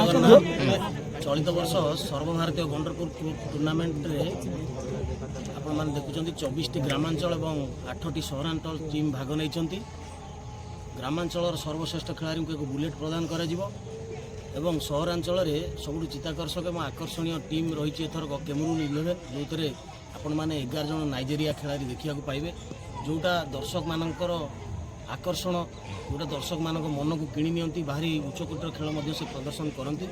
चलित वर्ष सर्वभारतीय गंडरपुर टूर्णामेंट रे आपण माने देखुचंती 24 ग्रामांचल और 8 सहरांचल टीम भाग नहीं। ग्रामांचल सर्वश्रेष्ठ खिलाड़ी को एक बुलेट प्रदान करा एवं सहरांचल सबुठ चित्ताकर्षक और आकर्षणीय टीम रही एथर केमरून 11 जो आपण माने 11 जन नाइजेरिया खिलाड़ी देखा पाइबे जोटा दर्शक मानकर आकर्षण जोटा दर्शक मान मन को किणी नियंती भारी उच्चकोटर खेल से प्रदर्शन करती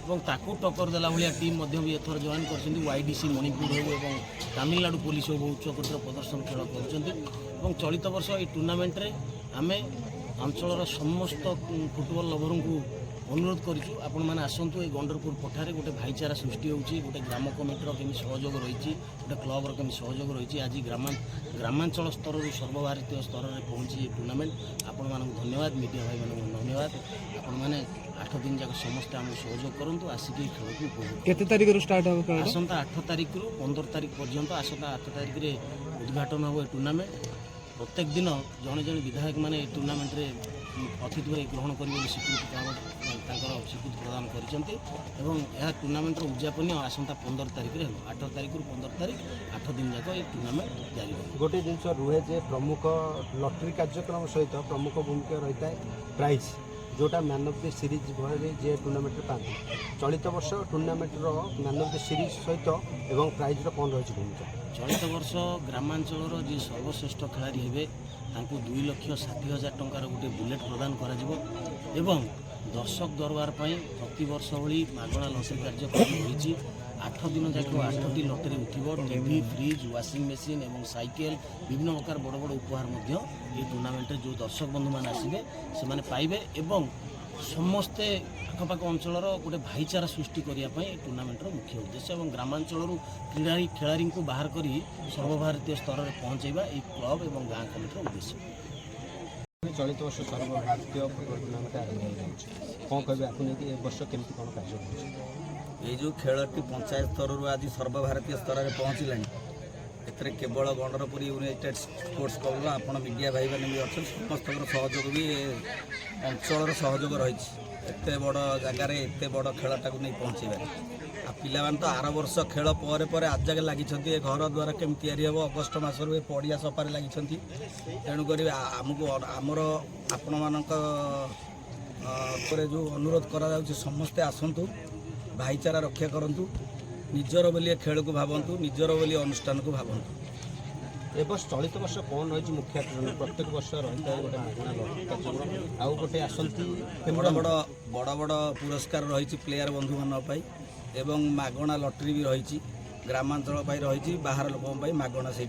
और ताकू टक्कर देला भाया टीम भी एथर जॉइन कर वाईडीसी मणिपुर हो तमिलनाडु पुलिस हो उच्चकोटर प्रदर्शन खेल कर चलित वर्ष ये टूर्णामेंट रे आमे अंचल समस्त फुटबॉल लवर को अनुरोध करूँ आपण मैंने आसतु ये गंडरपुर पठारे गोटे भाईचारा सृष्टि होती गोटे ग्राम कमिटर केमी सहयोग रही गोटे क्लबर केमी सहयोग रही आज ग्रामांचल स्तर सर्वभारतीय स्तर में पहुँची ये टूर्णामेंट आपण मानक धन्यवाद मीडिया भाई मानक धन्यवाद आपण मैंने 8 दिन जाक समस्ते आम सहयोग करूँ आसिक खेल को उपभोग केते तारिख स्टार्ट हो आसंता 8 तारिख रु 15 तारिख पर्यंत आसंता 8 तारिख रे उद्घाटन हो टूर्णामेंट प्रत्येक दिन जड़े जड़े विधायक मैंने टूर्णामेंट रे अतिथि भाई ग्रहण कर स्वीकृति प्रदान कर टूर्णामेंट उद्यापन आसंता 15 तारिख 8 तारिख रु 15 तारिख 8 दिन जाक ये टूर्णामेंट जारी गोटे जिन रुहे जे प्रमुख लटरी कार्यक्रम सहित प्रमुख भूमिका रही है प्राइज जोटा मैन ऑफ द सीरीज भाई जे टूर्णामेंट पाते चलित वर्ष tournament man of the series सहित एवं प्राइज कौन रही भूमिका चलित वर्ष ग्रामांचल जी सर्वश्रेष्ठ खिलाड़ी हे 2,60,000 टंकार गोटे बुलेट प्रदान करा दर्शक दरबार प्रति वर्ष भली मागणा लटरी कार्यक्रम रही 8 दिन जाक 8टी लटरी उठब टीवी फ्रिज वाशिंग मेसीन और साइकेल विभिन्न प्रकार बड़ बड़ उपहार ये टूर्णामेंट जो दर्शक बंधु मान आसबे से पाइबे एवं समस्ते आखपाख अंचल गोटे भाईचारा सृष्टि करने टूर्णामेंटर मुख्य उद्देश्य और ग्रामांचल खिलाड़ी को बाहर कर सर्वभारतीय स्तर में पहुँचेगा ये क्लब और गाँ कमिटर उद्देश्य। चलित वर्ष सर्वभारतीय फुटबॉल टूर्णामेंट आरंभ कौन कहे आपको वर्ष केमती कौन कार्य ये जो खेलटी पंचायत स्तर आज सर्वभारतीय स्तर में पहुँचला एथरे केवल गंडरपुर यूनाइटेड स्पोर्ट्स क्लब आपण मीडिया भाई मैंने भी अच्छे समस्त सहयोग भी अंचल सहयोग रही एत बड़ जगार एत बड़ खेलटा को नहीं पहुँचे पिला तो आर वर्ष खेल पर आज जगह लगी घर द्वारा केमी या अगस्ट मसर पड़िया सफार लगी तेणुक आमको आमर आपण मान जो अनुरोध करा समस्ते आसतु भाईचारा रक्षा करूँ निजर बोली खेल को भावतु निजर बोली अनुष्ठान को भावतु। ए वर्ष चलित वर्ष कौन रही मुख्य प्रत्येक वर्ष रही है गोटे मागणा आउ गोटे आसती बड़ बड़ बड़ बड़ पुरस्कार रही प्लेयर बंधु मान एवं मागणा लटरी भी रही ग्रामांचल रही बाहर लोक मागणा से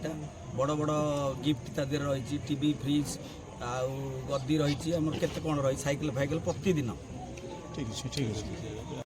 बड़ बड़ गिफ्ट ता देर रही टीवी फ्रिज आउ गद्दी रही केते कौन रही साइकेल फाइकेल प्रतिदिन। ठीक है।